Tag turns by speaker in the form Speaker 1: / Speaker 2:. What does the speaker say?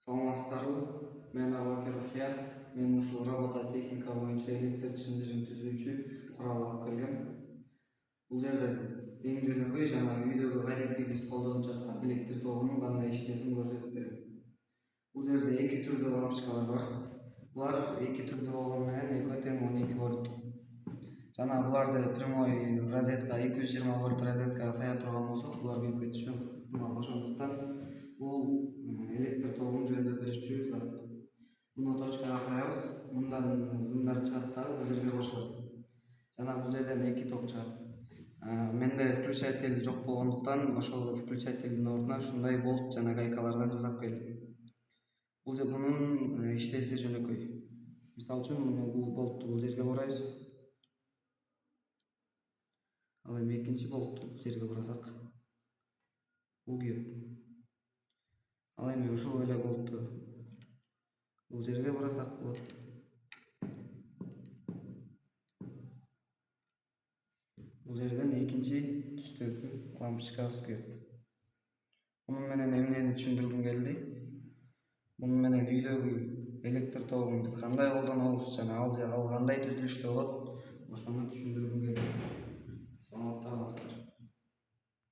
Speaker 1: Саламатсыздарбы? Мен Абакеров Ильяс. Мен ушул робототехника боюнча электр чындыгын түзүүчү курал алып келгем. Бул жерде эң жөнөкөй жана үйдөгү кадимки биз колдонуп жаткан электр тогунун кандай иштесин көрсөтүп берем. Бул жерде эки түрдүү лампочкалар бар. Булар эки түрдүү болгону менен экөө тең 12 вольттук. Жана буларды прямой розетка 220 вольт розеткага сая турган болсок, булар күйүп кетиши ыктымал. Ошондуктан бул электр тогун жөндөп берүүчү зат. Муну точкага саябыз, мындан зымдар чыгат да бул жерге кошулат. Жана бул жерден эки ток чыгат. Менде включатель жок болгондуктан ошол включательдин ордуна ушундай болт жана гайкалардан жасап келдим. Бунун иштеси жөнөкөй. Мисалы үчүн бул болтту бул жерге бурайбыз. Ал эми экинчи болтту жерге бурасак, бул күйөт. Ал эми ушул эле болтту бул жерге бурасак болот. Бул жерден экинчи түстөгү лампочкабыз күйөт. Мунун менен эмнени түшүндүргүм келди? Мунун менен үйдөгү электр тогун биз кандай колдонобуз жана ал кандай түзүлүштө болот, ошону түшүндүргүм келди. Саламатта калыңыздар.